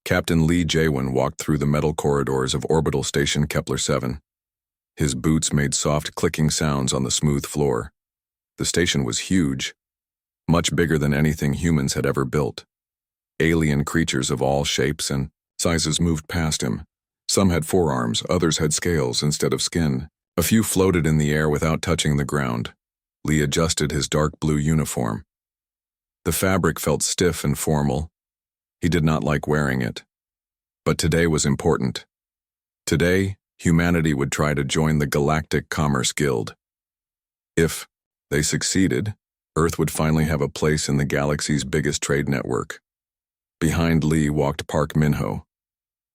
Captain Lee Jaewon walked through the metal corridors of Orbital Station Kepler 7. His boots made soft clicking sounds on the smooth floor. The station was huge, much bigger than anything humans had ever built. Alien creatures of all shapes and sizes moved past him. Some had forearms, others had scales instead of skin. A few floated in the air without touching the ground. Lee adjusted his dark blue uniform. The fabric felt stiff and formal. He did not like wearing it. But today was important. Today, humanity would try to join the Galactic Commerce Guild. If they succeeded, Earth would finally have a place in the galaxy's biggest trade network. Behind Lee walked Park Minho.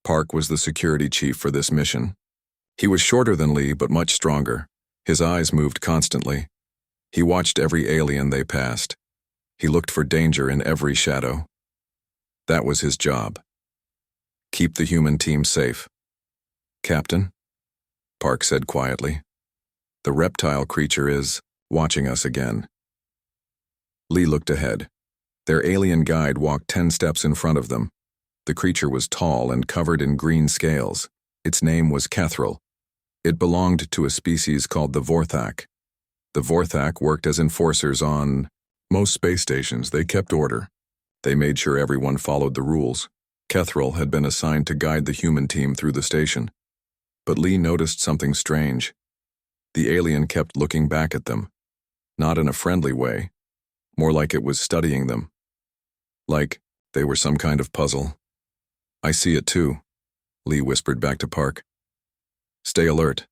Park was the security chief for this mission. He was shorter than Lee, but much stronger. His eyes moved constantly. He watched every alien they passed. He looked for danger in every shadow. That was his job. Keep the human team safe. Captain, Park said quietly. The reptile creature is watching us again. Lee looked ahead. Their alien guide walked 10 steps in front of them. The creature was tall and covered in green scales. Its name was Kethril. It belonged to a species called the Vorthak. The Vorthak worked as enforcers on most space stations. They kept order. They made sure everyone followed the rules. Kethril had been assigned to guide the human team through the station. But Lee noticed something strange. The alien kept looking back at them. Not in a friendly way. More like it was studying them. Like they were some kind of puzzle. I see it too, Lee whispered back to Park. Stay alert.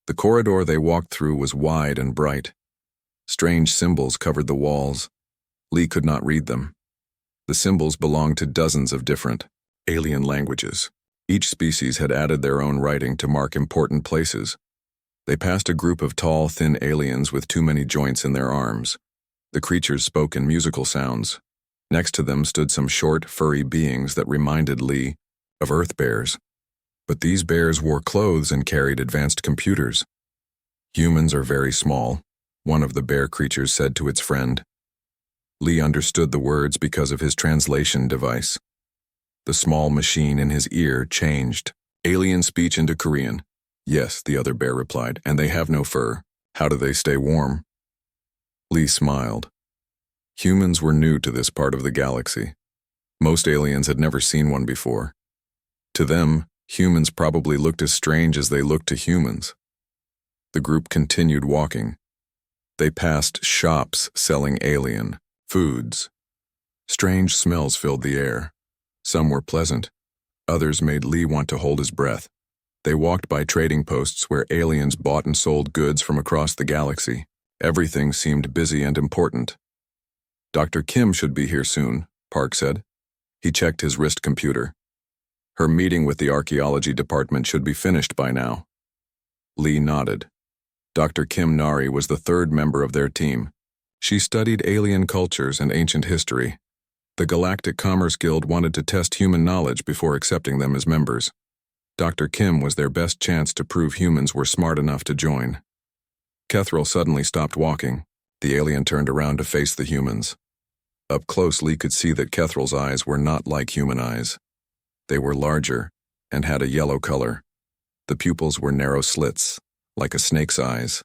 The corridor they walked through was wide and bright. Strange symbols covered the walls. Lee could not read them. The symbols belonged to dozens of different alien languages. Each species had added their own writing to mark important places. They passed a group of tall, thin aliens with too many joints in their arms. The creatures spoke in musical sounds. Next to them stood some short, furry beings that reminded Lee of Earth bears. But these bears wore clothes and carried advanced computers. Humans are very small, one of the bear creatures said to its friend. Lee understood the words because of his translation device. The small machine in his ear changed alien speech into Korean. Yes, the other bear replied, and they have no fur. How do they stay warm? Lee smiled. Humans were new to this part of the galaxy. Most aliens had never seen one before. To them, humans probably looked as strange as they looked to humans. The group continued walking. They passed shops selling alien foods. Strange smells filled the air. Some were pleasant. Others made Lee want to hold his breath. They walked by trading posts where aliens bought and sold goods from across the galaxy. Everything seemed busy and important. Dr. Kim should be here soon, Park said. He checked his wrist computer. Her meeting with the archaeology department should be finished by now. Lee nodded. Dr. Kim Nari was the third member of their team. She studied alien cultures and ancient history. The Galactic Commerce Guild wanted to test human knowledge before accepting them as members. Dr. Kim was their best chance to prove humans were smart enough to join. Kethril suddenly stopped walking. The alien turned around to face the humans. Up close, Lee could see that Kethril's eyes were not like human eyes. They were larger and had a yellow color. The pupils were narrow slits, like a snake's eyes.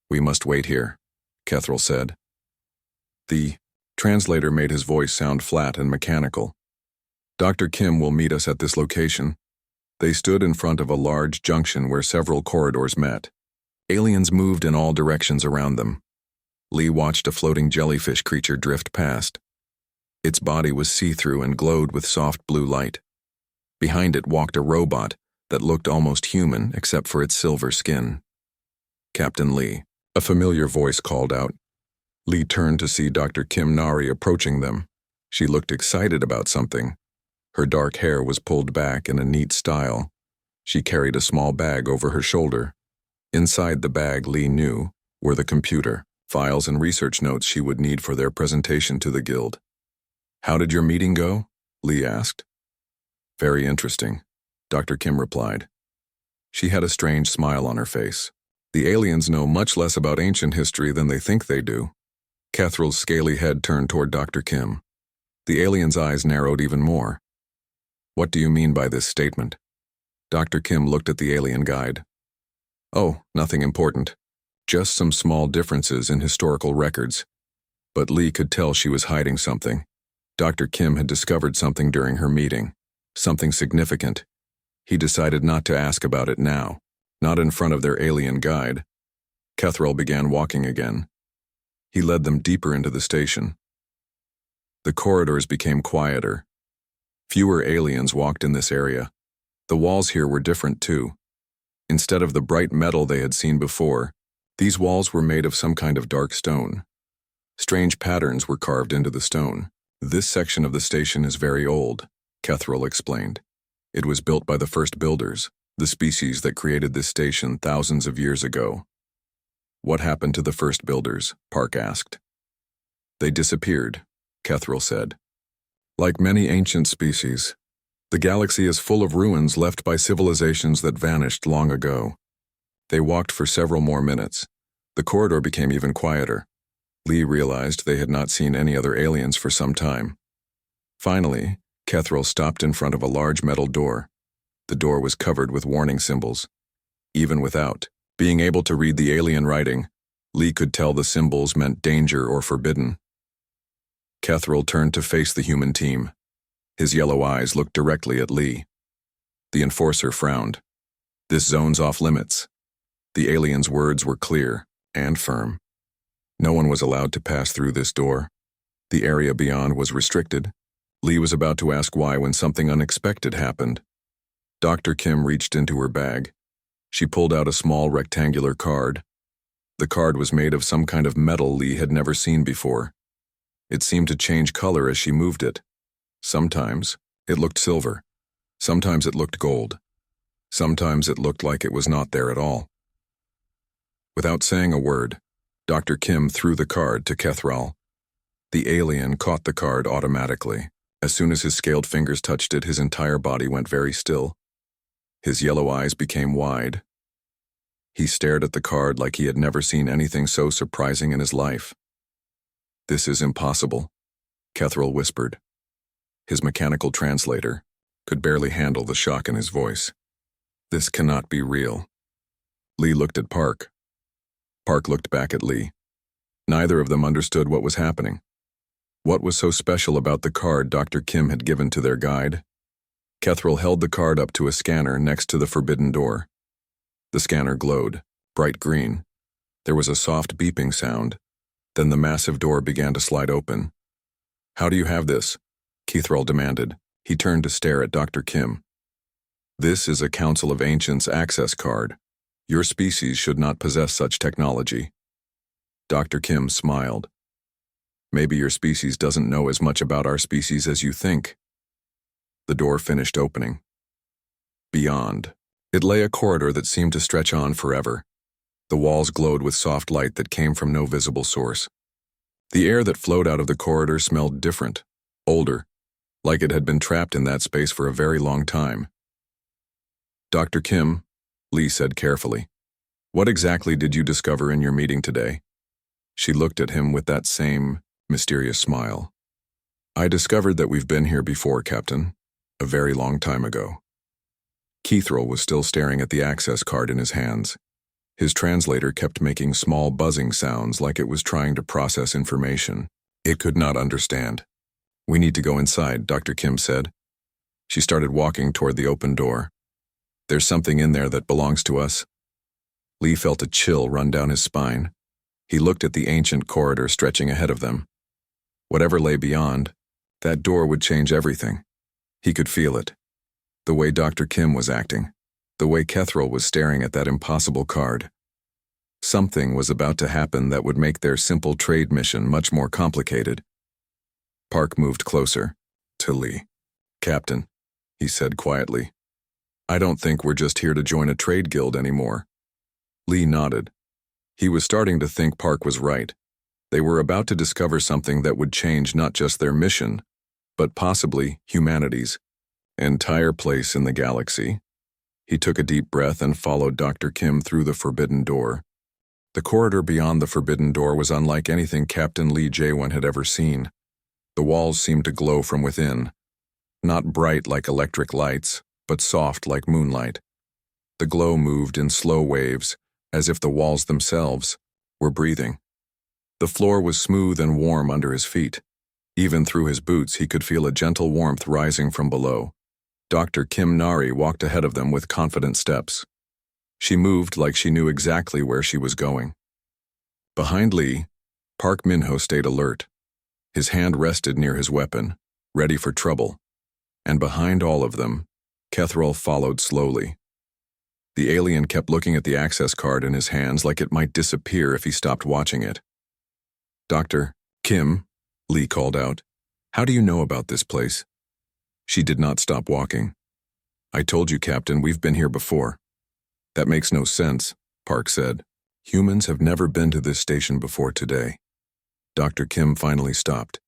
We must wait here, Kethril said. The translator made his voice sound flat and mechanical. Dr. Kim will meet us at this location. They stood in front of a large junction where several corridors met. Aliens moved in all directions around them. Lee watched a floating jellyfish creature drift past. Its body was see-through and glowed with soft blue light. Behind it walked a robot that looked almost human except for its silver skin. Captain Lee, a familiar voice called out. Lee turned to see Dr. Kim Nari approaching them. She looked excited about something. Her dark hair was pulled back in a neat style. She carried a small bag over her shoulder. Inside the bag, Lee knew, were the computer, files and research notes she would need for their presentation to the guild. How did your meeting go? Lee asked. Very interesting, Dr. Kim replied. She had a strange smile on her face. The aliens know much less about ancient history than they think they do. Kethril's scaly head turned toward Dr. Kim. The alien's eyes narrowed even more. What do you mean by this statement? Dr. Kim looked at the alien guide. Oh, nothing important. Just some small differences in historical records. But Lee could tell she was hiding something. Dr. Kim had discovered something during her meeting. Something significant. He decided not to ask about it now. Not in front of their alien guide. Kethrel began walking again. He led them deeper into the station. The corridors became quieter. Fewer aliens walked in this area. The walls here were different too. Instead of the bright metal they had seen before, these walls were made of some kind of dark stone. Strange patterns were carved into the stone. This section of the station is very old, Kethrel explained. It was built by the first builders, the species that created this station thousands of years ago. What happened to the first builders? Park asked. They disappeared, Kethrel said. Like many ancient species, the galaxy is full of ruins left by civilizations that vanished long ago. They walked for several more minutes. The corridor became even quieter. Lee realized they had not seen any other aliens for some time. Finally, Kethrel stopped in front of a large metal door. The door was covered with warning symbols. Even without being able to read the alien writing, Lee could tell the symbols meant danger or forbidden. Kethrel turned to face the human team. His yellow eyes looked directly at Lee. The enforcer frowned. This zone's off limits. The alien's words were clear and firm. No one was allowed to pass through this door. The area beyond was restricted. Lee was about to ask why when something unexpected happened. Dr. Kim reached into her bag. She pulled out a small rectangular card. The card was made of some kind of metal Lee had never seen before. It seemed to change color as she moved it. Sometimes it looked silver. Sometimes it looked gold. Sometimes it looked like it was not there at all. Without saying a word, Dr. Kim threw the card to Kethrel. The alien caught the card automatically. As soon as his scaled fingers touched it, his entire body went very still. His yellow eyes became wide. He stared at the card like he had never seen anything so surprising in his life. This is impossible, Kethrel whispered. His mechanical translator could barely handle the shock in his voice. This cannot be real. Lee looked at Park. Park looked back at Lee. Neither of them understood what was happening. What was so special about the card Dr. Kim had given to their guide? Kethrel held the card up to a scanner next to the forbidden door. The scanner glowed, bright green. There was a soft beeping sound. Then the massive door began to slide open. How do you have this? Kethrel demanded. He turned to stare at Dr. Kim. This is a Council of Ancients access card. Your species should not possess such technology. Dr. Kim smiled. Maybe your species doesn't know as much about our species as you think. The door finished opening. Beyond, it lay a corridor that seemed to stretch on forever. The walls glowed with soft light that came from no visible source. The air that flowed out of the corridor smelled different, older, like it had been trapped in that space for a very long time. Dr. Kim, Lee said carefully, what exactly did you discover in your meeting today? She looked at him with that same mysterious smile. I discovered that we've been here before, Captain, a very long time ago. Kethrel was still staring at the access card in his hands. His translator kept making small buzzing sounds like it was trying to process information. It could not understand. We need to go inside, Dr. Kim said. She started walking toward the open door. There's something in there that belongs to us. Lee felt a chill run down his spine. He looked at the ancient corridor stretching ahead of them. Whatever lay beyond, that door would change everything. He could feel it. The way Dr. Kim was acting. The way Kethrel was staring at that impossible card. Something was about to happen that would make their simple trade mission much more complicated. Park moved closer, to Lee. Captain, he said quietly, I don't think we're just here to join a trade guild anymore. Lee nodded. He was starting to think Park was right. They were about to discover something that would change not just their mission, but possibly humanity's entire place in the galaxy. He took a deep breath and followed Dr. Kim through the forbidden door. The corridor beyond the forbidden door was unlike anything Captain Lee Jae-won had ever seen. The walls seemed to glow from within, not bright like electric lights, but soft like moonlight. The glow moved in slow waves, as if the walls themselves were breathing. The floor was smooth and warm under his feet. Even through his boots, he could feel a gentle warmth rising from below. Dr. Kim Nari walked ahead of them with confident steps. She moved like she knew exactly where she was going. Behind Lee, Park Minho stayed alert. His hand rested near his weapon, ready for trouble. And behind all of them, Kethril followed slowly. The alien kept looking at the access card in his hands like it might disappear if he stopped watching it. "Dr. Kim," Lee called out, "how do you know about this place?" She did not stop walking. "I told you, Captain, we've been here before." "That makes no sense," Park said. "Humans have never been to this station before today." Dr. Kim finally stopped.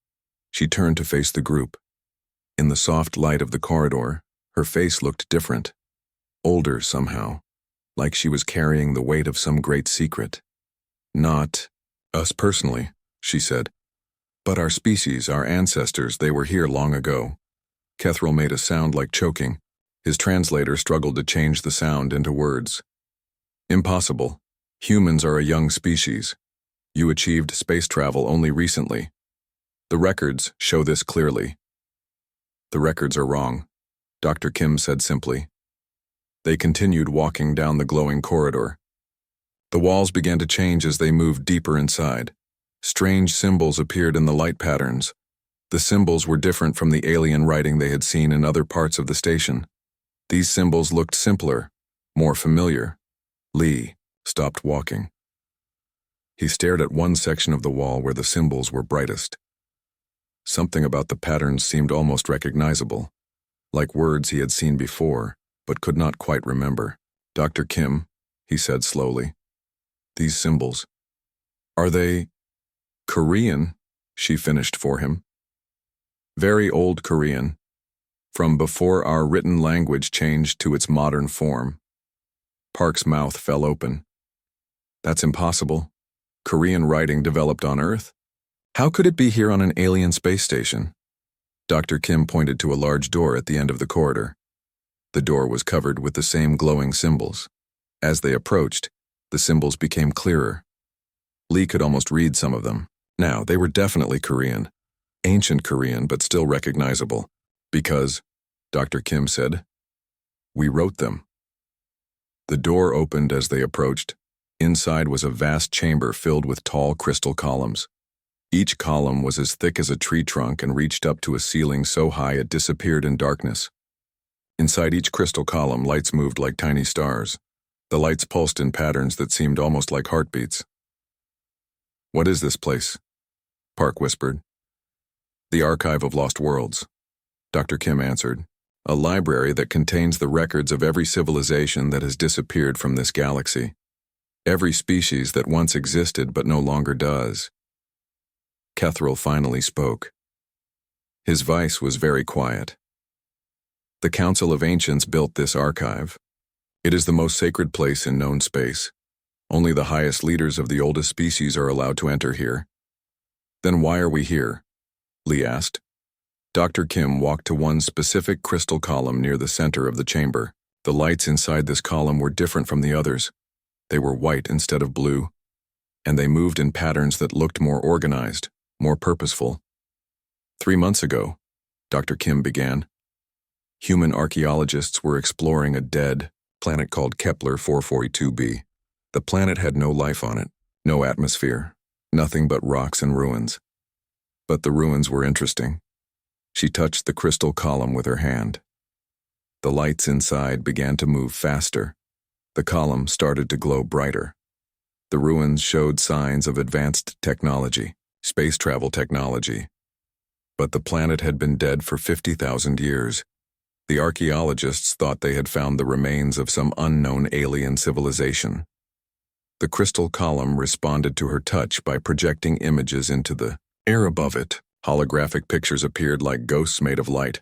She turned to face the group. In the soft light of the corridor, her face looked different. Older somehow, like she was carrying the weight of some great secret. "Not us personally," she said. "But our species, our ancestors, they were here long ago." Kethril made a sound like choking. His translator struggled to change the sound into words. "Impossible. Humans are a young species. You achieved space travel only recently. The records show this clearly." "The records are wrong," Dr. Kim said simply. They continued walking down the glowing corridor. The walls began to change as they moved deeper inside. Strange symbols appeared in the light patterns. The symbols were different from the alien writing they had seen in other parts of the station. These symbols looked simpler, more familiar. Lee stopped walking. He stared at one section of the wall where the symbols were brightest. Something about the patterns seemed almost recognizable, like words he had seen before, but could not quite remember. "Dr. Kim," he said slowly, "these symbols, are they Korean?" She finished for him. "Very old Korean, from before our written language changed to its modern form." Park's mouth fell open. "That's impossible. Korean writing developed on Earth? How could it be here on an alien space station?" Dr. Kim pointed to a large door at the end of the corridor. The door was covered with the same glowing symbols. As they approached, the symbols became clearer. Lee could almost read some of them. Now, they were definitely Korean. Ancient Korean, but still recognizable. "Because," Dr. Kim said, "we wrote them." The door opened as they approached. Inside was a vast chamber filled with tall crystal columns. Each column was as thick as a tree trunk and reached up to a ceiling so high it disappeared in darkness. Inside each crystal column, lights moved like tiny stars. The lights pulsed in patterns that seemed almost like heartbeats. "What is this place?" Park whispered. "The Archive of Lost Worlds," Dr. Kim answered. "A library that contains the records of every civilization that has disappeared from this galaxy. Every species that once existed but no longer does." Kethril finally spoke. His voice was very quiet. "The Council of Ancients built this archive. It is the most sacred place in known space. Only the highest leaders of the oldest species are allowed to enter here." "Then why are we here?" Lee asked. Dr. Kim walked to one specific crystal column near the center of the chamber. The lights inside this column were different from the others. They were white instead of blue, and they moved in patterns that looked more organized, more purposeful. 3 months ago," Dr. Kim began, "human archaeologists were exploring a dead planet called Kepler 442b. The planet had no life on it, no atmosphere, nothing but rocks and ruins. But the ruins were interesting." She touched the crystal column with her hand. The lights inside began to move faster. The column started to glow brighter. The ruins showed signs of advanced technology, space travel technology. But the planet had been dead for 50,000 years. The archaeologists thought they had found the remains of some unknown alien civilization. The crystal column responded to her touch by projecting images into the air above it. Holographic pictures appeared like ghosts made of light.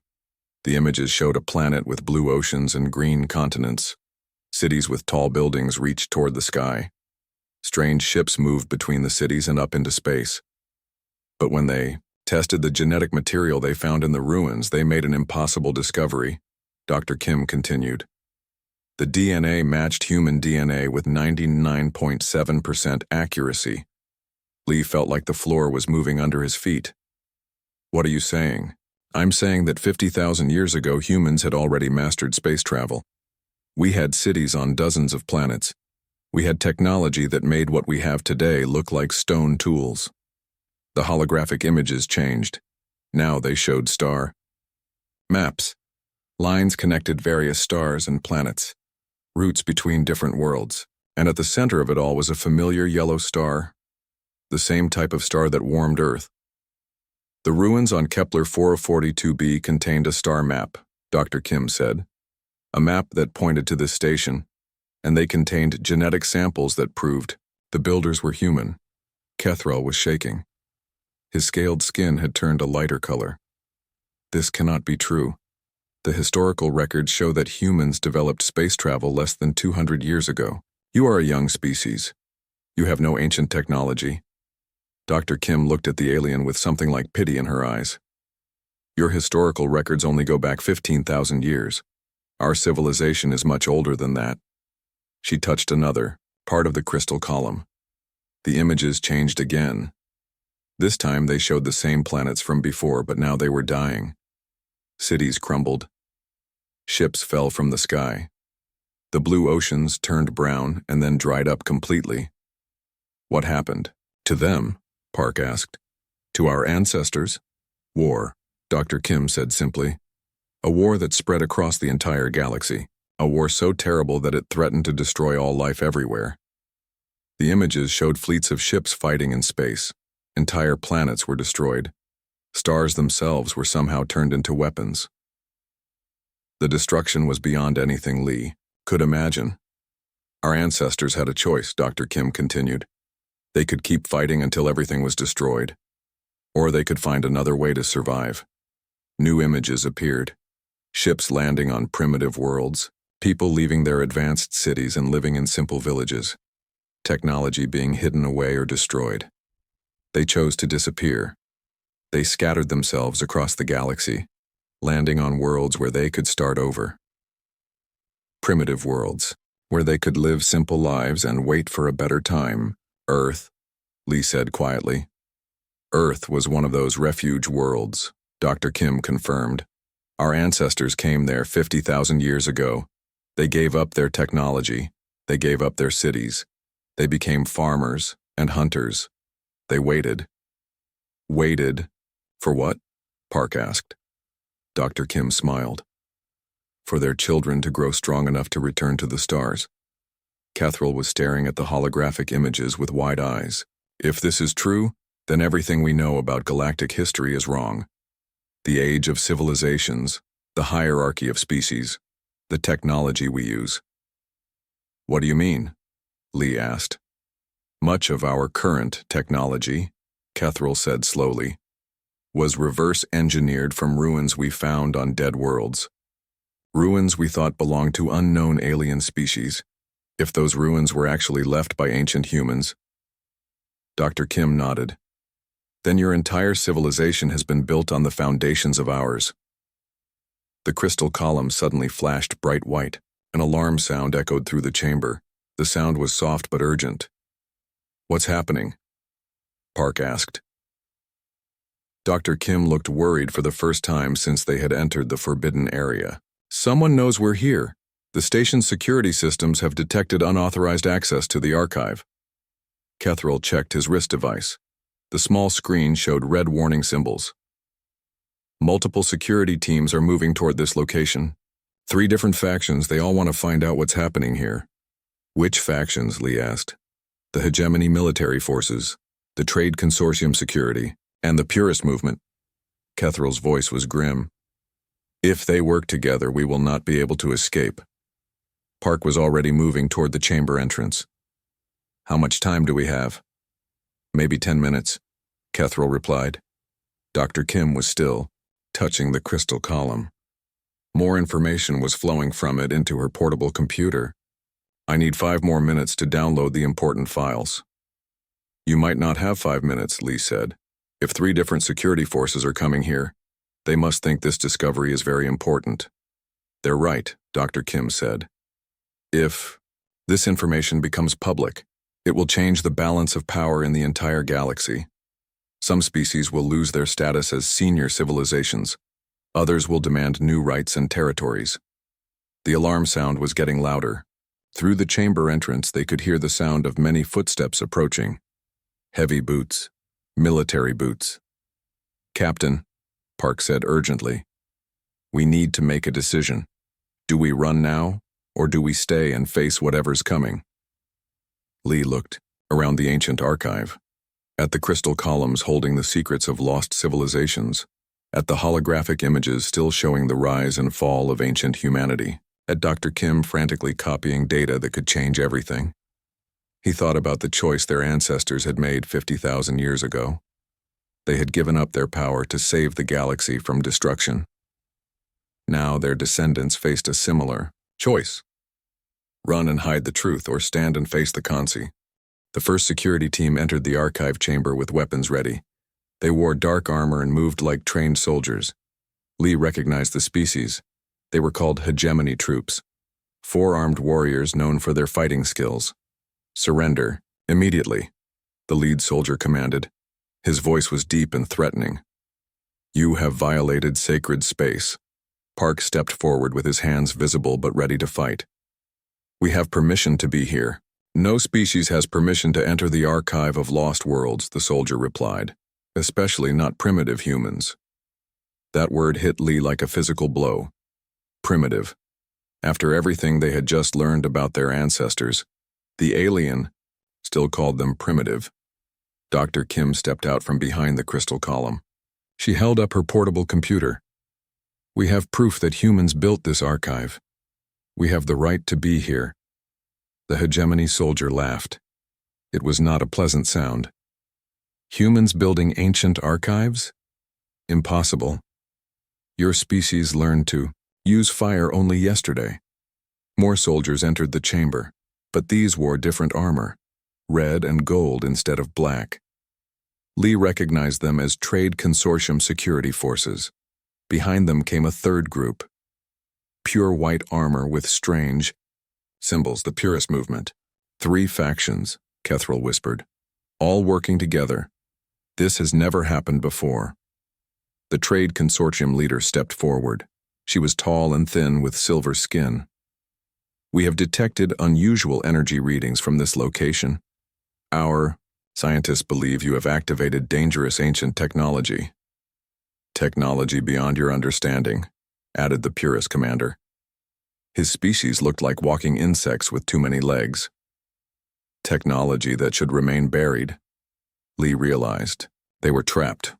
The images showed a planet with blue oceans and green continents. Cities with tall buildings reached toward the sky. Strange ships moved between the cities and up into space. But when they Tested the genetic material they found in the ruins, they made an impossible discovery, Dr. Kim continued. The DNA matched human DNA with 99.7% accuracy. Lee felt like the floor was moving under his feet. What are you saying? I'm saying that 50,000 years ago humans had already mastered space travel. We had cities on dozens of planets. We had technology that made what we have today look like stone tools. The holographic images changed. Now they showed star maps. Lines connected various stars and planets, routes between different worlds, and at the center of it all was a familiar yellow star, the same type of star that warmed Earth. The ruins on Kepler 442b contained a star map, Dr. Kim said, a map that pointed to this station, and they contained genetic samples that proved the builders were human. Kethral was shaking. His scaled skin had turned a lighter color. This cannot be true. The historical records show that humans developed space travel less than 200 years ago. You are a young species. You have no ancient technology. Dr. Kim looked at the alien with something like pity in her eyes. Your historical records only go back 15,000 years. Our civilization is much older than that. She touched another, part of the crystal column. The images changed again. This time they showed the same planets from before, but now they were dying. Cities crumbled. Ships fell from the sky. The blue oceans turned brown and then dried up completely. What happened? To them? Park asked. To our ancestors? War, Dr. Kim said simply. A war that spread across the entire galaxy. A war so terrible that it threatened to destroy all life everywhere. The images showed fleets of ships fighting in space. Entire planets were destroyed. Stars themselves were somehow turned into weapons. The destruction was beyond anything Lee could imagine. Our ancestors had a choice, Dr. Kim continued. They could keep fighting until everything was destroyed, or they could find another way to survive. New images appeared. Ships landing on primitive worlds, people leaving their advanced cities and living in simple villages, technology being hidden away or destroyed. They chose to disappear. They scattered themselves across the galaxy, landing on worlds where they could start over. Primitive worlds, where they could live simple lives and wait for a better time. Earth, Lee said quietly. Earth was one of those refuge worlds, Dr. Kim confirmed. Our ancestors came there 50,000 years ago. They gave up their technology. They gave up their cities. They became farmers and hunters. They waited. Waited? For what? Park asked. Dr. Kim smiled. For their children to grow strong enough to return to the stars. Kethral was staring at the holographic images with wide eyes. If this is true, then everything we know about galactic history is wrong. The age of civilizations, the hierarchy of species, the technology we use. What do you mean? Lee asked. Much of our current technology, Kethral said slowly, was reverse-engineered from ruins we found on dead worlds. Ruins we thought belonged to unknown alien species. If those ruins were actually left by ancient humans. Dr. Kim nodded. Then your entire civilization has been built on the foundations of ours. The crystal column suddenly flashed bright white. An alarm sound echoed through the chamber. The sound was soft but urgent. What's happening? Park asked. Dr. Kim looked worried for the first time since they had entered the forbidden area. Someone knows we're here. The station's security systems have detected unauthorized access to the archive. Kethral checked his wrist device. The small screen showed red warning symbols. Multiple security teams are moving toward this location. 3 different factions, they all want to find out what's happening here. Which factions? Lee asked. The hegemony military forces, the trade consortium security, and the purist movement. Kethral's voice was grim. If they work together, we will not be able to escape. Park was already moving toward the chamber entrance. How much time do we have? Maybe 10 minutes, Kethral replied. Dr. Kim was still, touching the crystal column. More information was flowing from it into her portable computer. I need 5 more minutes to download the important files. You might not have 5 minutes, Lee said. If 3 different security forces are coming here, they must think this discovery is very important. They're right, Dr. Kim said. If this information becomes public, it will change the balance of power in the entire galaxy. Some species will lose their status as senior civilizations. Others will demand new rights and territories. The alarm sound was getting louder. Through the chamber entrance, they could hear the sound of many footsteps approaching. Heavy boots. Military boots. "Captain," Park said urgently, "we need to make a decision. Do we run now, or do we stay and face whatever's coming?" Lee looked around the ancient archive, at the crystal columns holding the secrets of lost civilizations, at the holographic images still showing the rise and fall of ancient humanity, at Dr. Kim frantically copying data that could change everything. He thought about the choice their ancestors had made 50,000 years ago. They had given up their power to save the galaxy from destruction. Now their descendants faced a similar choice. Run and hide the truth, or stand and face the Kansi. The first security team entered the archive chamber with weapons ready. They wore dark armor and moved like trained soldiers. Lee recognized the species. They were called hegemony troops, 4 armed warriors known for their fighting skills. "Surrender, immediately," the lead soldier commanded. His voice was deep and threatening. "You have violated sacred space." Park stepped forward with his hands visible but ready to fight. "We have permission to be here." "No species has permission to enter the archive of lost worlds," the soldier replied, "especially not primitive humans." That word hit Lee like a physical blow. Primitive. After everything they had just learned about their ancestors, the alien still called them primitive. Dr. Kim stepped out from behind the crystal column. She held up her portable computer. "We have proof that humans built this archive. We have the right to be here." The hegemony soldier laughed. It was not a pleasant sound. "Humans building ancient archives? Impossible. Your species learned to use fire only yesterday." More soldiers entered the chamber, but these wore different armor, red and gold instead of black. Lee recognized them as Trade Consortium security forces. Behind them came a third group. Pure white armor with strange symbols, the Purist movement. 3 factions, Kethril whispered, all working together. This has never happened before. The Trade Consortium leader stepped forward. She was tall and thin with silver skin. "We have detected unusual energy readings from this location. Our scientists believe you have activated dangerous ancient technology." "Technology beyond your understanding," added the Purist commander. His species looked like walking insects with too many legs. "Technology that should remain buried." Lee realized. They were trapped.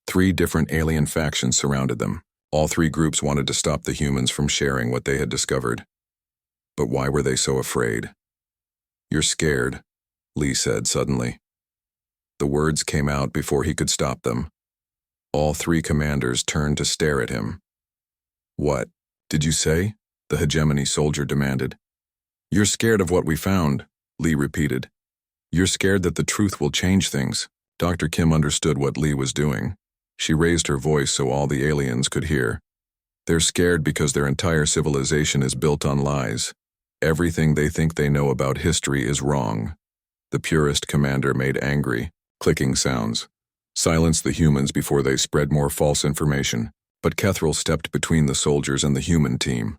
3 different alien factions surrounded them. All 3 groups wanted to stop the humans from sharing what they had discovered. But why were they so afraid? "You're scared," Lee said suddenly. The words came out before he could stop them. All 3 commanders turned to stare at him. "What did you say?" the hegemony soldier demanded. "You're scared of what we found," Lee repeated. "You're scared that the truth will change things." Dr. Kim understood what Lee was doing. She raised her voice so all the aliens could hear. "They're scared because their entire civilization is built on lies. Everything they think they know about history is wrong." The Purist commander made angry, clicking sounds. "Silence the humans before they spread more false information." But Kethril stepped between the soldiers and the human team.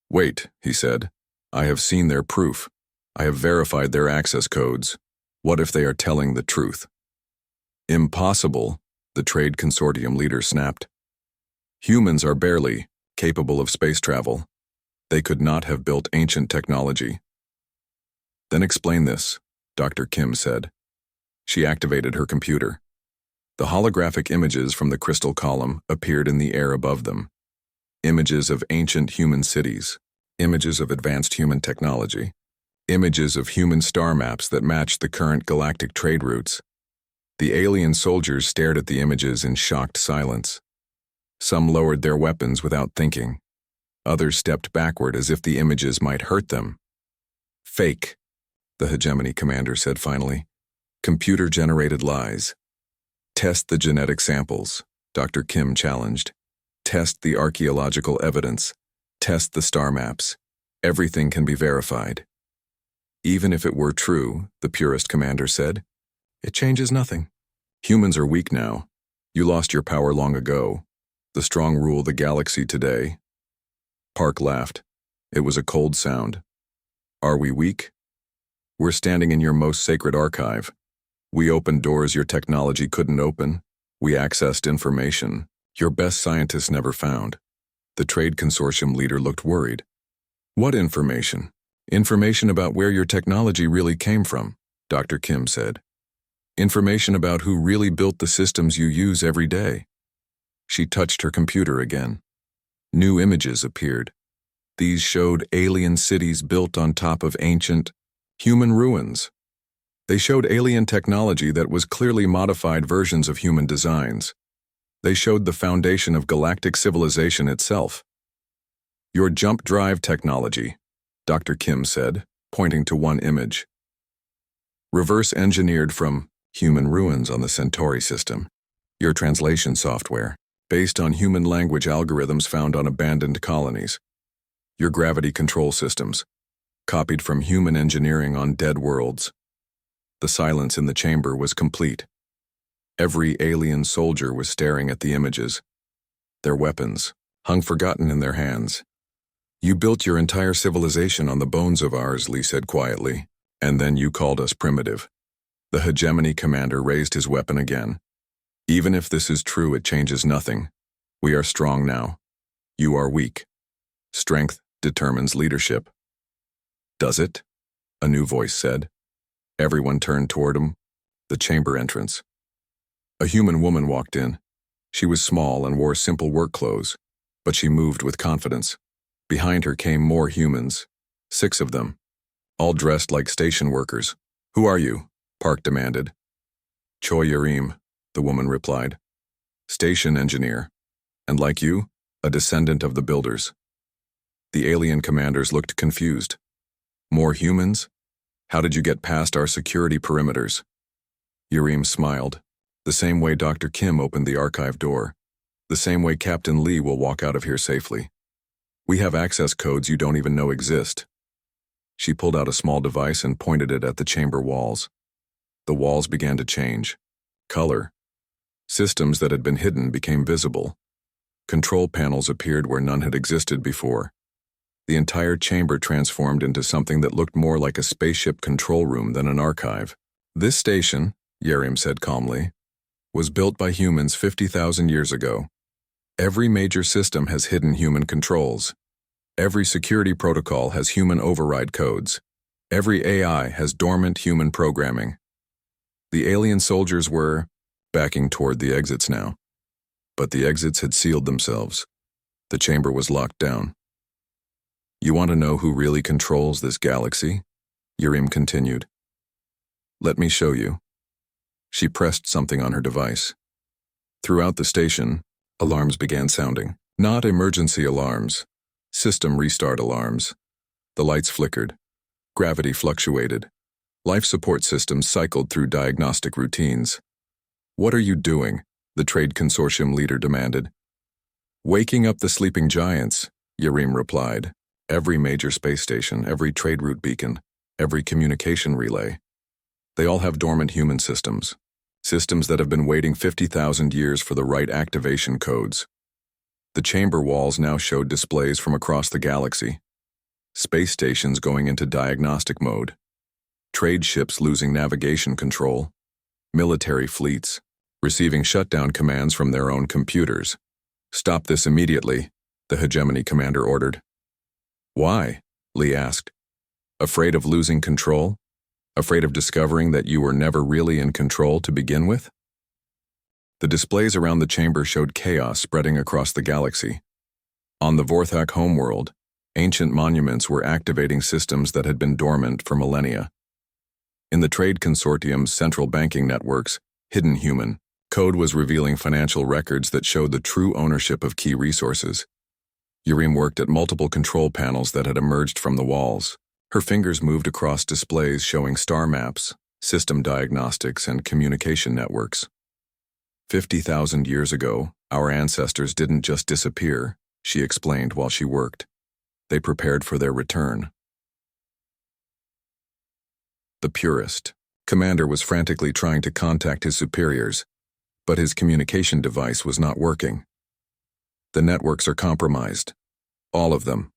"Wait," he said. "I have seen their proof. I have verified their access codes. What if they are telling the truth?" "Impossible," the Trade Consortium leader snapped. "Humans are barely capable of space travel. They could not have built ancient technology." "Then explain this," Dr. Kim said. She activated her computer. The holographic images from the crystal column appeared in the air above them. Images of ancient human cities, images of advanced human technology, images of human star maps that matched the current galactic trade routes. The alien soldiers stared at the images in shocked silence. Some lowered their weapons without thinking. Others stepped backward as if the images might hurt them. "Fake," the hegemony commander said finally. "Computer-generated lies. Test the genetic samples, Dr. Kim challenged. Test the archaeological evidence. Test the star maps. Everything can be verified. Even if it were true, the purist commander said, it changes nothing. Humans are weak now. You lost your power long ago. The strong rule the galaxy today. Park laughed. It was a cold sound. Are we weak? We're standing in your most sacred archive. We opened doors your technology couldn't open. We accessed information your best scientists never found. The trade consortium leader looked worried. What information? Information about where your technology really came from, Dr. Kim said. Information about who really built the systems you use every day. She touched her computer again. New images appeared. These showed alien cities built on top of ancient, human ruins. They showed alien technology that was clearly modified versions of human designs. They showed the foundation of galactic civilization itself. Your jump drive technology, Dr. Kim said, pointing to one image. Reverse engineered from human ruins on the Centauri system. Your translation software, based on human language algorithms found on abandoned colonies. Your gravity control systems, copied from human engineering on dead worlds. The silence in the chamber was complete. Every alien soldier was staring at the images. Their weapons hung forgotten in their hands. You built your entire civilization on the bones of ours, Lee said quietly, and then you called us primitive. The hegemony commander raised his weapon again. Even if this is true, it changes nothing. We are strong now. You are weak. Strength determines leadership. Does it? A new voice said. Everyone turned toward him. The chamber entrance. A human woman walked in. She was small and wore simple work clothes, but she moved with confidence. Behind her came more humans, 6 of them, all dressed like station workers. Who are you? Park demanded. Choi Yarim, the woman replied. Station engineer, and like you, a descendant of the builders. The alien commanders looked confused. More humans? How did you get past our security perimeters? Yarim smiled. The same way Dr. Kim opened the archive door. The same way Captain Lee will walk out of here safely. We have access codes you don't even know exist. She pulled out a small device and pointed it at the chamber walls. The walls began to change. Color. Systems that had been hidden became visible. Control panels appeared where none had existed before. The entire chamber transformed into something that looked more like a spaceship control room than an archive. This station, Yarim said calmly, was built by humans 50,000 years ago. Every major system has hidden human controls. Every security protocol has human override codes. Every AI has dormant human programming. The alien soldiers were backing toward the exits now. But the exits had sealed themselves. The chamber was locked down. You want to know who really controls this galaxy? Yarim continued. Let me show you. She pressed something on her device. Throughout the station, alarms began sounding. Not emergency alarms. System restart alarms. The lights flickered. Gravity fluctuated. Life support systems cycled through diagnostic routines. What are you doing? The trade consortium leader demanded. Waking up the sleeping giants, Yarim replied. Every major space station, every trade route beacon, every communication relay. They all have dormant human systems. Systems that have been waiting 50,000 years for the right activation codes. The chamber walls now showed displays from across the galaxy. Space stations going into diagnostic mode. Trade ships losing navigation control. Military fleets receiving shutdown commands from their own computers. Stop this immediately, the hegemony commander ordered. Why? Lee asked. Afraid of losing control? Afraid of discovering that you were never really in control to begin with? The displays around the chamber showed chaos spreading across the galaxy. On the Vorthak homeworld, ancient monuments were activating systems that had been dormant for millennia. In the Trade Consortium's central banking networks, hidden human code was revealing financial records that showed the true ownership of key resources. Yarim worked at multiple control panels that had emerged from the walls. Her fingers moved across displays showing star maps, system diagnostics, and communication networks. 50,000 years ago, our ancestors didn't just disappear, she explained while she worked. They prepared for their return. The Purist. Commander was frantically trying to contact his superiors, but his communication device was not working. The networks are compromised. All of them.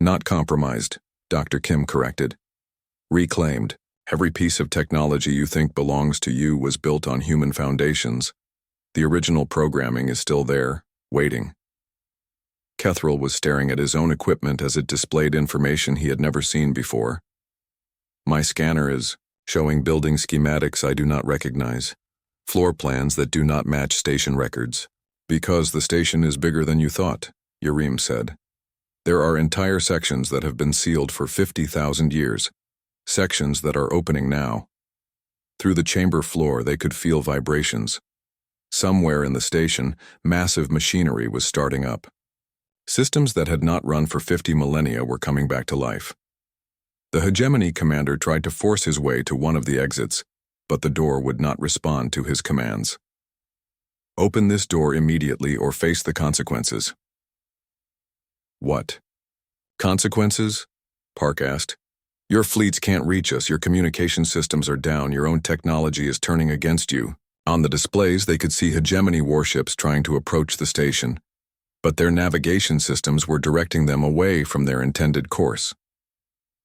Not compromised, Dr. Kim corrected. Reclaimed. Every piece of technology you think belongs to you was built on human foundations. The original programming is still there, waiting. Kethril was staring at his own equipment as it displayed information he had never seen before. My scanner is showing building schematics I do not recognize, floor plans that do not match station records. Because the station is bigger than you thought, Yarim said. There are entire sections that have been sealed for 50,000 years, sections that are opening now. Through the chamber floor they could feel vibrations. Somewhere in the station, massive machinery was starting up. Systems that had not run for 50 millennia were coming back to life. The hegemony commander tried to force his way to one of the exits, but the door would not respond to his commands. Open this door immediately or face the consequences. What? Consequences? Park asked. Your fleets can't reach us, your communication systems are down, your own technology is turning against you. On the displays they could see hegemony warships trying to approach the station, but their navigation systems were directing them away from their intended course.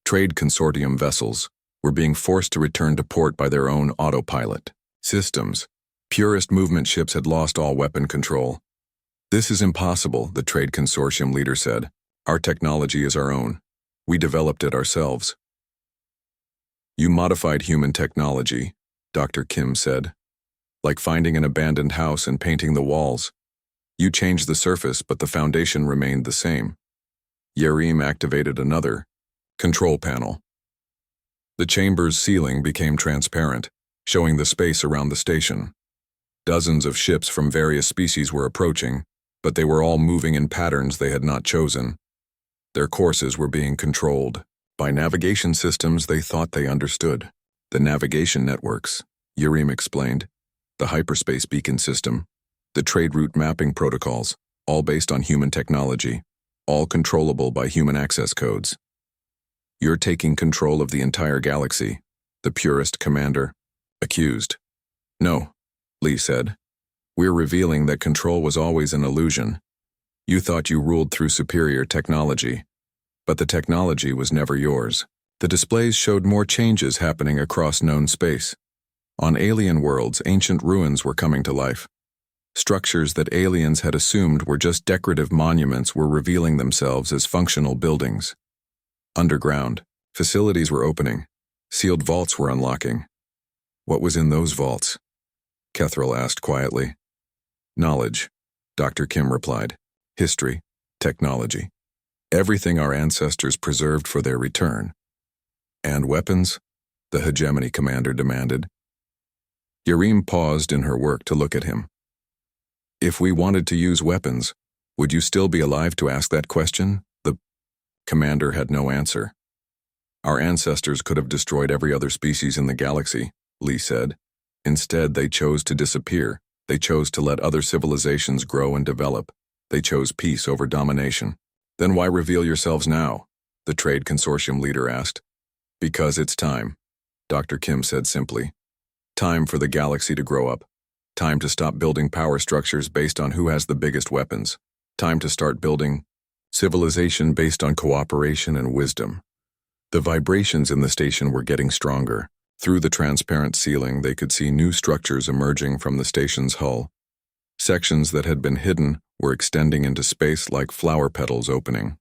Trade consortium vessels were being forced to return to port by their own autopilot systems. Purist movement ships had lost all weapon control. This is impossible, the trade consortium leader said. Our technology is our own. We developed it ourselves. You modified human technology, Dr. Kim said. Like finding an abandoned house and painting the walls. You changed the surface, but the foundation remained the same. Yarim activated another control panel. The chamber's ceiling became transparent, showing the space around the station. Dozens of ships from various species were approaching, but they were all moving in patterns they had not chosen. Their courses were being controlled by navigation systems they thought they understood. The navigation networks, Yarim explained, the hyperspace beacon system, the trade route mapping protocols, all based on human technology, all controllable by human access codes. You're taking control of the entire galaxy, the Purist commander accused. No, Lee said. We're revealing that control was always an illusion. You thought you ruled through superior technology, but the technology was never yours. The displays showed more changes happening across known space. On alien worlds, ancient ruins were coming to life. Structures that aliens had assumed were just decorative monuments were revealing themselves as functional buildings. Underground, facilities were opening. Sealed vaults were unlocking. What was in those vaults? Kethril asked quietly. Knowledge, Dr. Kim replied. History, technology. Everything our ancestors preserved for their return. And weapons? The hegemony commander demanded. Yarim paused in her work to look at him. If we wanted to use weapons, would you still be alive to ask that question? The commander had no answer. Our ancestors could have destroyed every other species in the galaxy, Lee said. Instead, they chose to disappear. They chose to let other civilizations grow and develop. They chose peace over domination. Then why reveal yourselves now? The trade consortium leader asked. Because it's time, Dr. Kim said simply. Time for the galaxy to grow up. Time to stop building power structures based on who has the biggest weapons. Time to start building civilization based on cooperation and wisdom. The vibrations in the station were getting stronger. Through the transparent ceiling, they could see new structures emerging from the station's hull. Sections that had been hidden were extending into space like flower petals opening.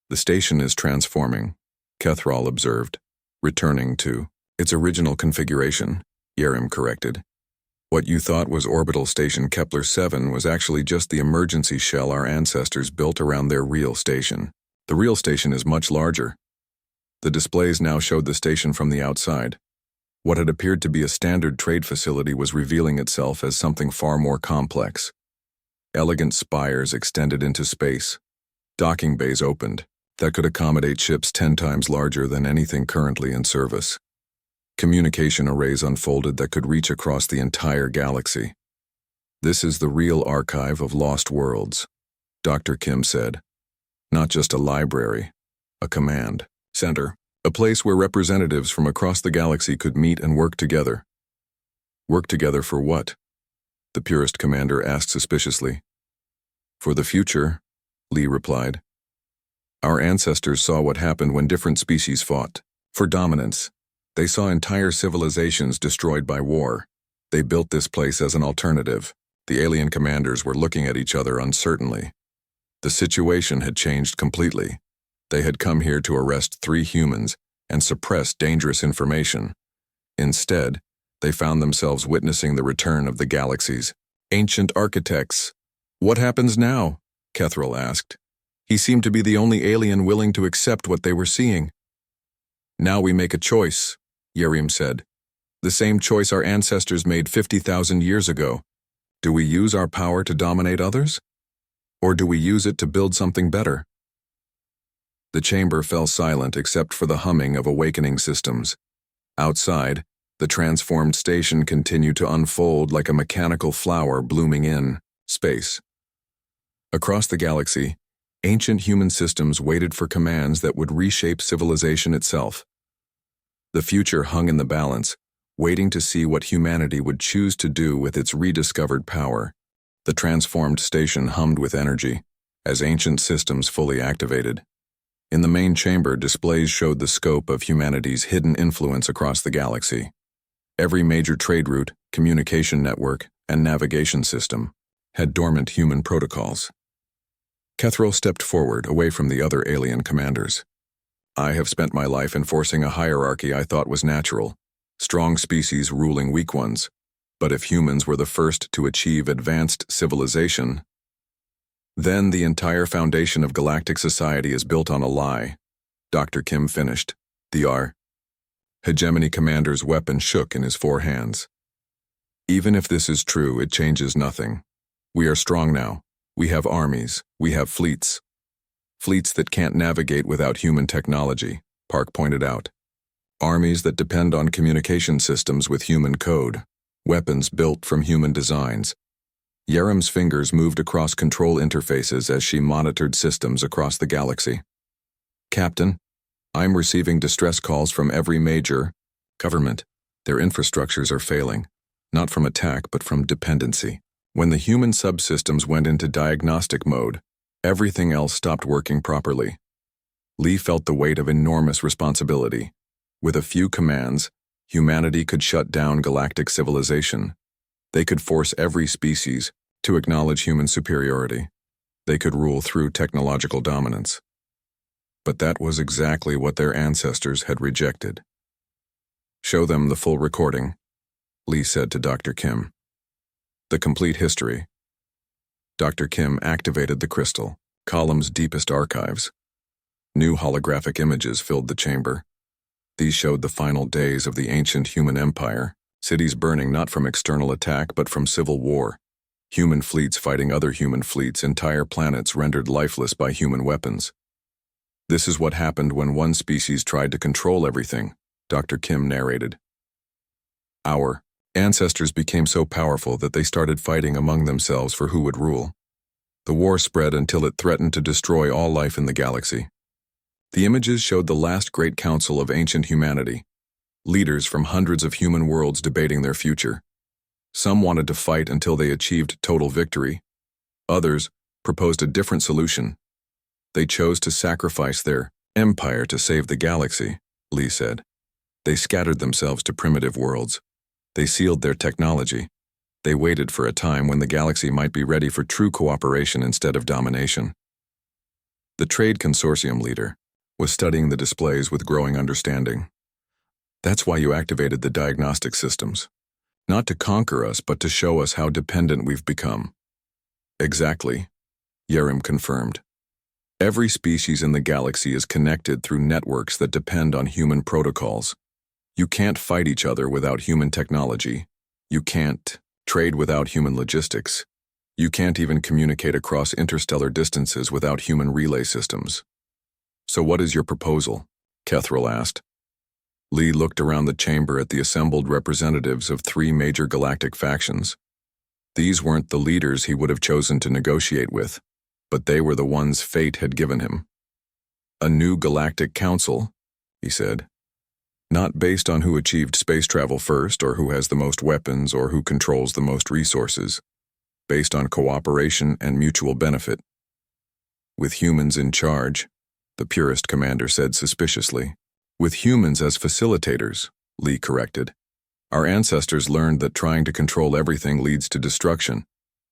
The station is transforming, Kethril observed, returning to its original configuration, Yarim corrected. What you thought was orbital station Kepler 7 was actually just the emergency shell our ancestors built around their real station. The real station is much larger. The displays now showed the station from the outside. What had appeared to be a standard trade facility was revealing itself as something far more complex. Elegant spires extended into space. Docking bays opened that could accommodate ships 10 times larger than anything currently in service. Communication arrays unfolded that could reach across the entire galaxy. This is the real archive of lost worlds, Dr. Kim said. Not just a library, a command center, a place where representatives from across the galaxy could meet and work together. Work together for what? The Purist commander asked suspiciously. For the future, Lee replied. Our ancestors saw what happened when different species fought. For dominance. They saw entire civilizations destroyed by war. They built this place as an alternative. The alien commanders were looking at each other uncertainly. The situation had changed completely. They had come here to arrest 3 humans and suppress dangerous information. Instead, they found themselves witnessing the return of the galaxy's ancient architects. What happens now? Kethril asked. He seemed to be the only alien willing to accept what they were seeing. Now we make a choice, Yerim said. The same choice our ancestors made 50,000 years ago. Do we use our power to dominate others? Or do we use it to build something better? The chamber fell silent except for the humming of awakening systems. Outside, the transformed station continued to unfold like a mechanical flower blooming in space. Across the galaxy, ancient human systems waited for commands that would reshape civilization itself. The future hung in the balance, waiting to see what humanity would choose to do with its rediscovered power. The transformed station hummed with energy, as ancient systems fully activated. In the main chamber, displays showed the scope of humanity's hidden influence across the galaxy. Every major trade route, communication network, and navigation system had dormant human protocols. Kethril stepped forward, away from the other alien commanders. I have spent my life enforcing a hierarchy I thought was natural, strong species ruling weak ones. But if humans were the first to achieve advanced civilization, then the entire foundation of galactic society is built on a lie, Dr. Kim finished. The hegemony commander's weapon shook in his 4 hands. Even if this is true, it changes nothing. We are strong now. We have armies. We have fleets. Fleets that can't navigate without human technology, Park pointed out. Armies that depend on communication systems with human code. Weapons built from human designs. Yerim's fingers moved across control interfaces as she monitored systems across the galaxy. Captain, I'm receiving distress calls from every major government. Their infrastructures are failing, not from attack but from dependency. When the human subsystems went into diagnostic mode, everything else stopped working properly. Lee felt the weight of enormous responsibility. With a few commands, humanity could shut down galactic civilization. They could force every species to acknowledge human superiority. They could rule through technological dominance. But that was exactly what their ancestors had rejected. Show them the full recording, Lee said to Dr. Kim. The complete history. Dr. Kim activated the crystal, Column's deepest archives. New holographic images filled the chamber. These showed the final days of the ancient human empire, cities burning not from external attack but from civil war. Human fleets fighting other human fleets, entire planets rendered lifeless by human weapons. This is what happened when one species tried to control everything, Dr. Kim narrated. Our ancestors became so powerful that they started fighting among themselves for who would rule. The war spread until it threatened to destroy all life in the galaxy. The images showed the last great council of ancient humanity, leaders from hundreds of human worlds debating their future. Some wanted to fight until they achieved total victory. Others proposed a different solution. They chose to sacrifice their empire to save the galaxy, Lee said. They scattered themselves to primitive worlds. They sealed their technology. They waited for a time when the galaxy might be ready for true cooperation instead of domination. The Trade Consortium leader was studying the displays with growing understanding. That's why you activated the diagnostic systems. Not to conquer us, but to show us how dependent we've become. Exactly, Yerim confirmed. Every species in the galaxy is connected through networks that depend on human protocols. You can't fight each other without human technology. You can't trade without human logistics. You can't even communicate across interstellar distances without human relay systems. So what is your proposal? Kethril asked. Lee looked around the chamber at the assembled representatives of 3 major galactic factions. These weren't the leaders he would have chosen to negotiate with, but they were the ones fate had given him. A new galactic council, he said. Not based on who achieved space travel first or who has the most weapons or who controls the most resources. Based on cooperation and mutual benefit. With humans in charge, the purist commander said suspiciously. With humans as facilitators, Lee corrected. Our ancestors learned that trying to control everything leads to destruction.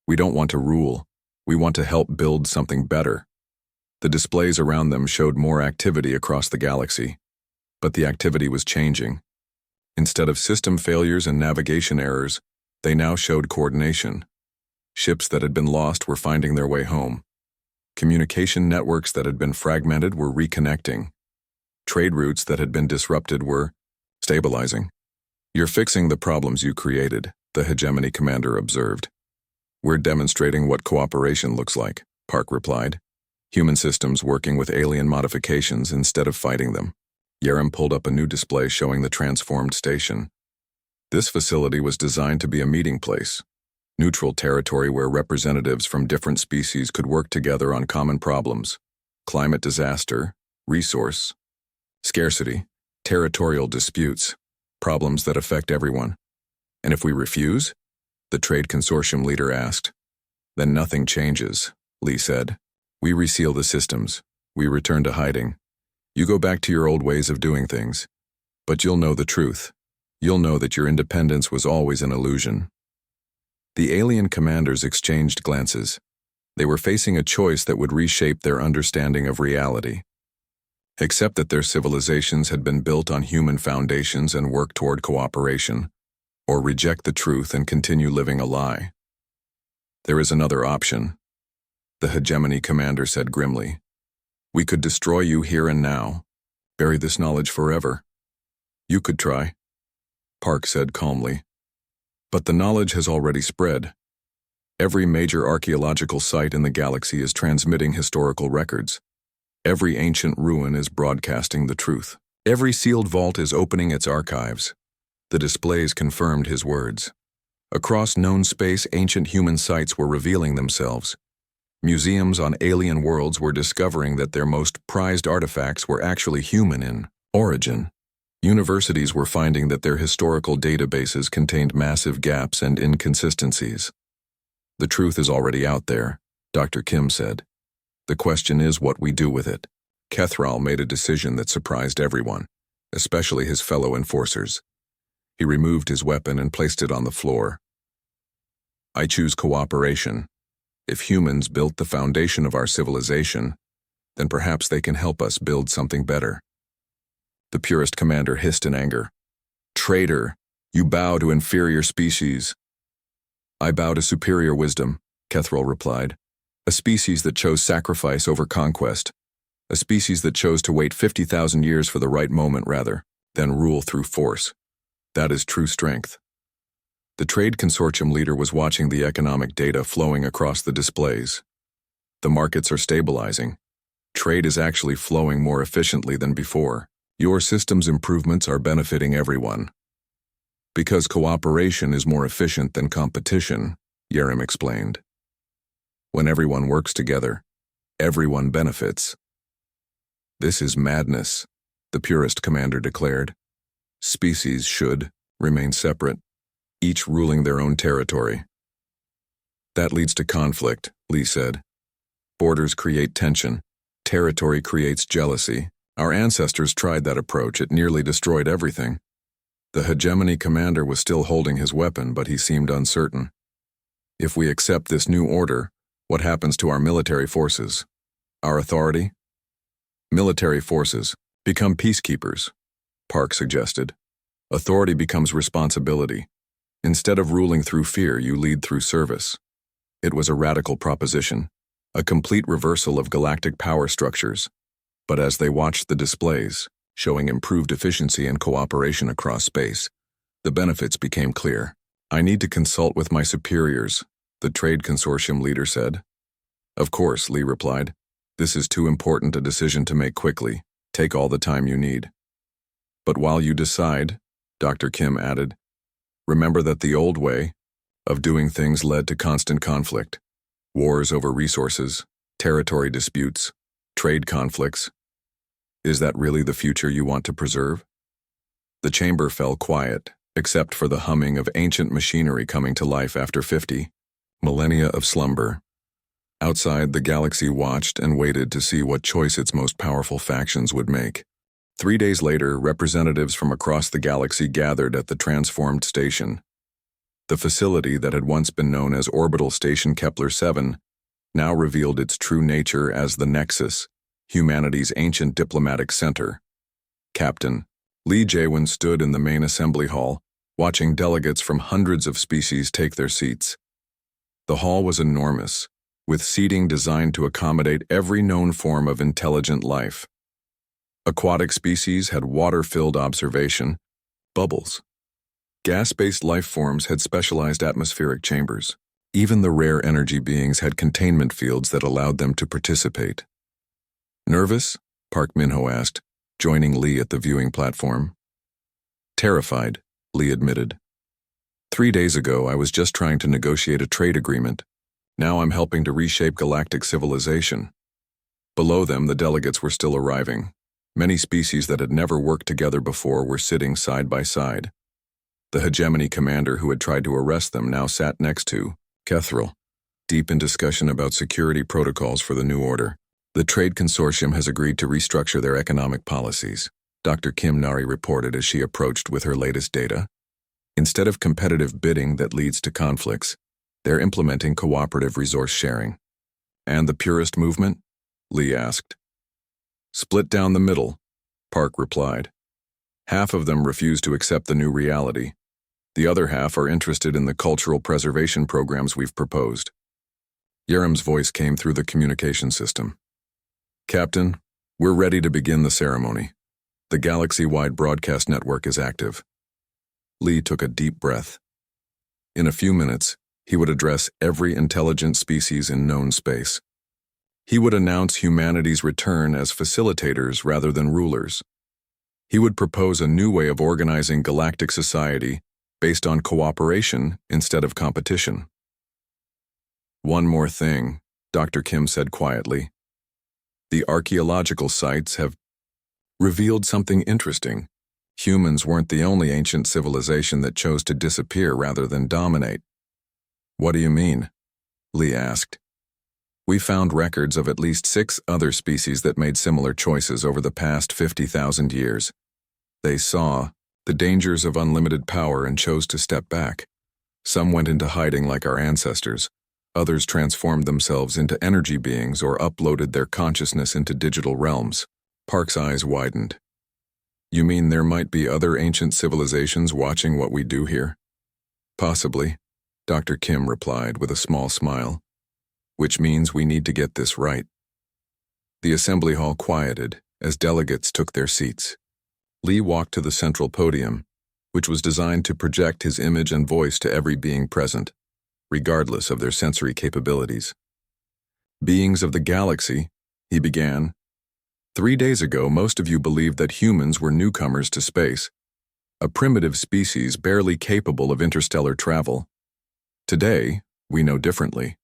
We don't want to rule. We want to help build something better. The displays around them showed more activity across the galaxy. But the activity was changing. Instead of system failures and navigation errors, they now showed coordination. Ships that had been lost were finding their way home. Communication networks that had been fragmented were reconnecting. Trade routes that had been disrupted were stabilizing. You're fixing the problems you created, the hegemony commander observed. We're demonstrating what cooperation looks like, Park replied. Human systems working with alien modifications instead of fighting them. Yerem pulled up a new display showing the transformed station. This facility was designed to be a meeting place. Neutral territory where representatives from different species could work together on common problems. Climate disaster, resource, scarcity, territorial disputes, problems that affect everyone. And if we refuse? The trade consortium leader asked. Then nothing changes, Lee said. We reseal the systems. We return to hiding. You go back to your old ways of doing things. But you'll know the truth. You'll know that your independence was always an illusion. The alien commanders exchanged glances. They were facing a choice that would reshape their understanding of reality. Accept that their civilizations had been built on human foundations and work toward cooperation, or reject the truth and continue living a lie. There is another option, the hegemony commander said grimly. We could destroy you here and now, bury this knowledge forever. You could try, Park said calmly. But the knowledge has already spread. Every major archaeological site in the galaxy is transmitting historical records. Every ancient ruin is broadcasting the truth. Every sealed vault is opening its archives. The displays confirmed his words. Across known space, ancient human sites were revealing themselves. Museums on alien worlds were discovering that their most prized artifacts were actually human in origin. Universities were finding that their historical databases contained massive gaps and inconsistencies. The truth is already out there, Dr. Kim said. The question is what we do with it. Kethral made a decision that surprised everyone, especially his fellow enforcers. He removed his weapon and placed it on the floor. I choose cooperation. If humans built the foundation of our civilization, then perhaps they can help us build something better. The purist commander hissed in anger. Traitor, you bow to inferior species. I bow to superior wisdom, Kethral replied. A species that chose sacrifice over conquest. A species that chose to wait 50,000 years for the right moment rather, than rule through force. That is true strength. The trade consortium leader was watching the economic data flowing across the displays. The markets are stabilizing. Trade is actually flowing more efficiently than before. Your system's improvements are benefiting everyone. Because cooperation is more efficient than competition, Yerem explained. When everyone works together, everyone benefits. This is madness, the purist commander declared. Species should remain separate, each ruling their own territory. That leads to conflict, Lee said. Borders create tension. Territory creates jealousy. Our ancestors tried that approach. It nearly destroyed everything. The hegemony commander was still holding his weapon, but he seemed uncertain. If we accept this new order, what happens to our military forces? Our authority? Military forces become peacekeepers, Park suggested. Authority becomes responsibility. Instead of ruling through fear, you lead through service. It was a radical proposition, a complete reversal of galactic power structures. But as they watched the displays, showing improved efficiency and cooperation across space, the benefits became clear. I need to consult with my superiors, the trade consortium leader said. Of course, Lee replied. This is too important a decision to make quickly. Take all the time you need. But while you decide, Dr. Kim added, remember that the old way, of doing things led to constant conflict. Wars over resources, territory disputes, trade conflicts. Is that really the future you want to preserve? The chamber fell quiet, except for the humming of ancient machinery coming to life after 50 millennia of slumber. Outside, the galaxy watched and waited to see what choice its most powerful factions would make. 3 days later, representatives from across the galaxy gathered at the transformed station. The facility that had once been known as Orbital Station Kepler-7 now revealed its true nature as the Nexus, humanity's ancient diplomatic center. Captain Lee Jaewon stood in the main assembly hall, watching delegates from hundreds of species take their seats. The hall was enormous, with seating designed to accommodate every known form of intelligent life. Aquatic species had water-filled observation bubbles. Gas-based life forms had specialized atmospheric chambers. Even the rare energy beings had containment fields that allowed them to participate. Nervous? Park Min-ho asked, joining Lee at the viewing platform. Terrified, Lee admitted. 3 days ago, I was just trying to negotiate a trade agreement. Now I'm helping to reshape galactic civilization. Below them, the delegates were still arriving. Many species that had never worked together before were sitting side by side. The hegemony commander who had tried to arrest them now sat next to Kethril, deep in discussion about security protocols for the new order. The Trade Consortium has agreed to restructure their economic policies, Dr. Kim Nari reported as she approached with her latest data. Instead of competitive bidding that leads to conflicts, they're implementing cooperative resource sharing. And the purist movement? Lee asked. Split down the middle, Park replied. Half of them refuse to accept the new reality. The other half are interested in the cultural preservation programs we've proposed. Yerim's voice came through the communication system. Captain, we're ready to begin the ceremony. The galaxy-wide broadcast network is active. Lee took a deep breath. In a few minutes, he would address every intelligent species in known space. He would announce humanity's return as facilitators rather than rulers. He would propose a new way of organizing galactic society based on cooperation instead of competition. One more thing, Dr. Kim said quietly. The archaeological sites have revealed something interesting. Humans weren't the only ancient civilization that chose to disappear rather than dominate. What do you mean? Lee asked. We found records of at least 6 other species that made similar choices over the past 50,000 years. They saw the dangers of unlimited power and chose to step back. Some went into hiding like our ancestors. Others transformed themselves into energy beings or uploaded their consciousness into digital realms. Park's eyes widened. You mean there might be other ancient civilizations watching what we do here? Possibly, Dr. Kim replied with a small smile. Which means we need to get this right. The assembly hall quieted as delegates took their seats. Lee walked to the central podium, which was designed to project his image and voice to every being present, regardless of their sensory capabilities. Beings of the galaxy, he began. 3 days ago, most of you believed that humans were newcomers to space, a primitive species barely capable of interstellar travel. Today, we know differently.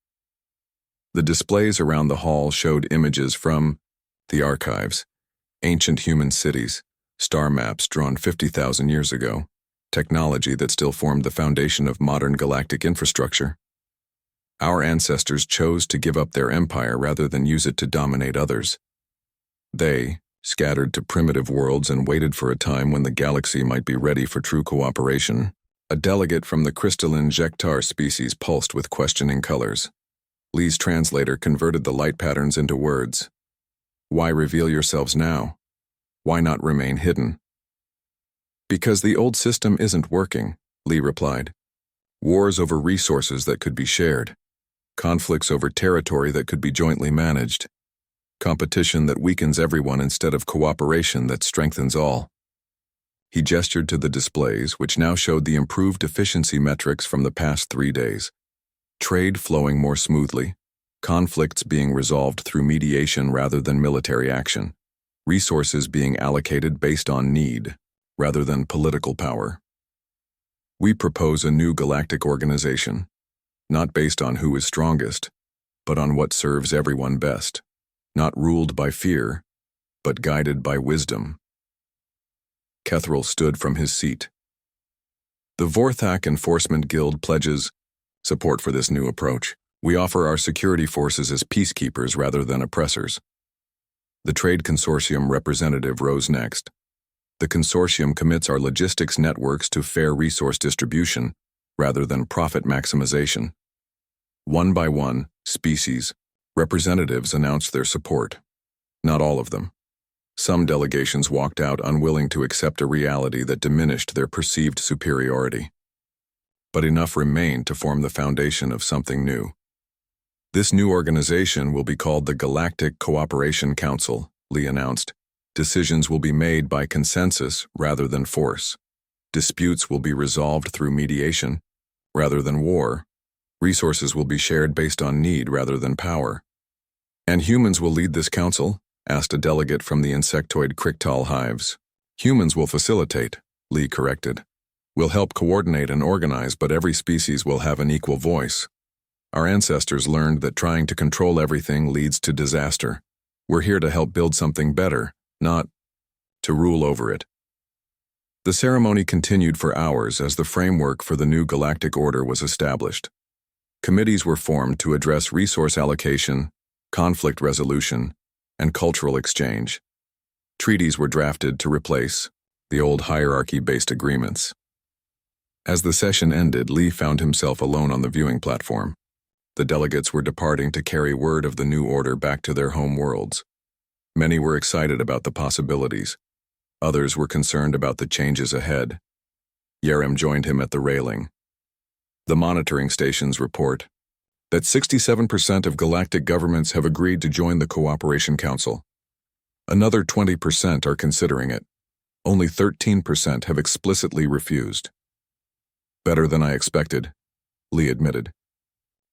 The displays around the hall showed images from the archives, ancient human cities, star maps drawn 50,000 years ago, technology that still formed the foundation of modern galactic infrastructure. Our ancestors chose to give up their empire rather than use it to dominate others. They scattered to primitive worlds and waited for a time when the galaxy might be ready for true cooperation. A delegate from the crystalline Jektar species pulsed with questioning colors. Lee's translator converted the light patterns into words. Why reveal yourselves now? Why not remain hidden? Because the old system isn't working, Lee replied. Wars over resources that could be shared. Conflicts over territory that could be jointly managed. Competition that weakens everyone instead of cooperation that strengthens all. He gestured to the displays, which now showed the improved efficiency metrics from the past 3 days. Trade flowing more smoothly, conflicts being resolved through mediation rather than military action, resources being allocated based on need rather than political power. We propose a new galactic organization, not based on who is strongest, but on what serves everyone best, not ruled by fear, but guided by wisdom. Kethril stood from his seat. The Vorthak Enforcement Guild pledges support for this new approach. We offer our security forces as peacekeepers rather than oppressors. The Trade Consortium representative rose next. The consortium commits our logistics networks to fair resource distribution rather than profit maximization. One by one, species representatives announced their support. Not all of them. Some delegations walked out unwilling to accept a reality that diminished their perceived superiority. But enough remained to form the foundation of something new. This new organization will be called the Galactic Cooperation Council, Lee announced. Decisions will be made by consensus rather than force. Disputes will be resolved through mediation rather than war. Resources will be shared based on need rather than power. And humans will lead this council? Asked a delegate from the insectoid Kriktal hives. Humans will facilitate, Lee corrected. We'll help coordinate and organize, but every species will have an equal voice. Our ancestors learned that trying to control everything leads to disaster. We're here to help build something better, not to rule over it. The ceremony continued for hours as the framework for the new galactic order was established. Committees were formed to address resource allocation, conflict resolution, and cultural exchange. Treaties were drafted to replace the old hierarchy-based agreements. As the session ended, Lee found himself alone on the viewing platform. The delegates were departing to carry word of the new order back to their home worlds. Many were excited about the possibilities. Others were concerned about the changes ahead. Yerem joined him at the railing. The monitoring stations report that 67% of galactic governments have agreed to join the Cooperation Council. Another 20% are considering it. Only 13% have explicitly refused. Better than I expected, Lee admitted.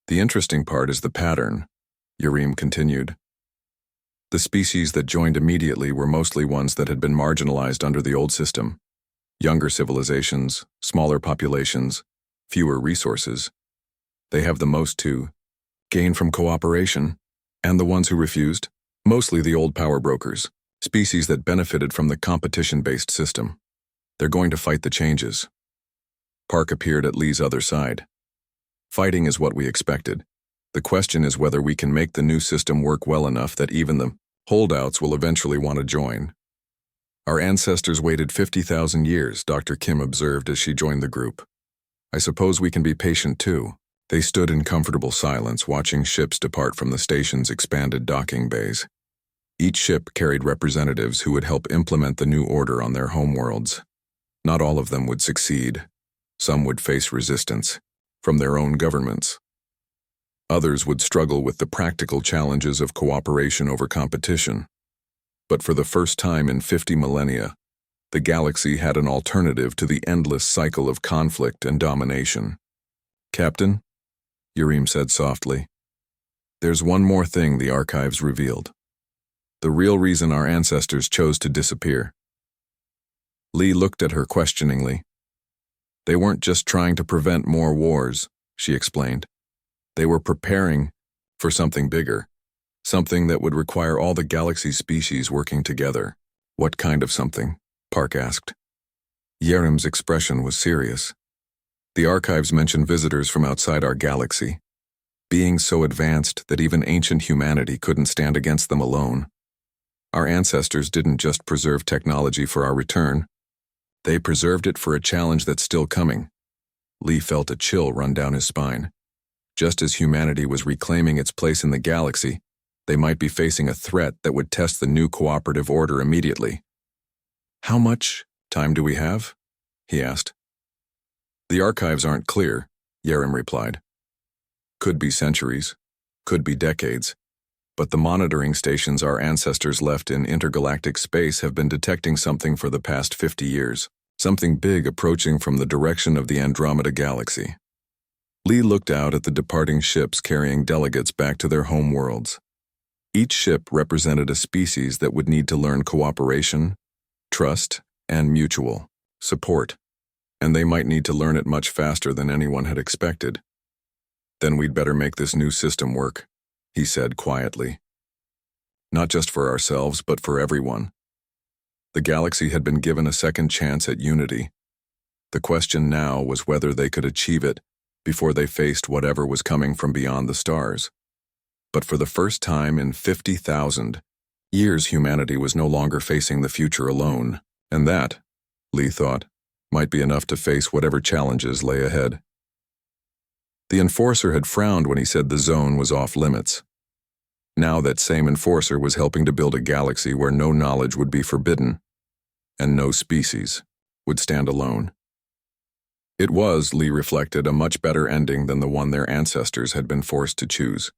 The interesting part is the pattern, Yerem continued. The species that joined immediately were mostly ones that had been marginalized under the old system. Younger civilizations, smaller populations, fewer resources. They have the most to gain from cooperation, and the ones who refused, mostly the old power brokers, species that benefited from the competition-based system. They're going to fight the changes. Park appeared at Lee's other side. Fighting is what we expected. The question is whether we can make the new system work well enough that even the holdouts will eventually want to join. Our ancestors waited 50,000 years, Dr. Kim observed as she joined the group. I suppose we can be patient too. They stood in comfortable silence, watching ships depart from the station's expanded docking bays. Each ship carried representatives who would help implement the new order on their homeworlds. Not all of them would succeed. Some would face resistance from their own governments. Others would struggle with the practical challenges of cooperation over competition. But for the first time in 50 millennia, the galaxy had an alternative to the endless cycle of conflict and domination. Captain, Yerem said softly, there's one more thing the archives revealed. The real reason our ancestors chose to disappear. Lee looked at her questioningly. They weren't just trying to prevent more wars, she explained. They were preparing for something bigger, something that would require all the galaxy species working together. What kind of something? Park asked. Yerem's expression was serious. The archives mention visitors from outside our galaxy, beings so advanced that even ancient humanity couldn't stand against them alone. Our ancestors didn't just preserve technology for our return. They preserved it for a challenge that's still coming. Lee felt a chill run down his spine. Just as humanity was reclaiming its place in the galaxy, they might be facing a threat that would test the new cooperative order immediately. How much time do we have? He asked. The archives aren't clear, Yerem replied. Could be centuries, could be decades, but the monitoring stations our ancestors left in intergalactic space have been detecting something for the past 50 years, something big approaching from the direction of the Andromeda Galaxy. Lee looked out at the departing ships carrying delegates back to their home worlds. Each ship represented a species that would need to learn cooperation, trust, and mutual support, and they might need to learn it much faster than anyone had expected. Then we'd better make this new system work, he said quietly. Not just for ourselves, but for everyone. The galaxy had been given a second chance at unity. The question now was whether they could achieve it before they faced whatever was coming from beyond the stars. But for the first time in 50,000 years, humanity was no longer facing the future alone, and that, Lee thought, might be enough to face whatever challenges lay ahead. The enforcer had frowned when he said the zone was off limits. Now that same enforcer was helping to build a galaxy where no knowledge would be forbidden, and no species would stand alone. It was, Lee reflected, a much better ending than the one their ancestors had been forced to choose.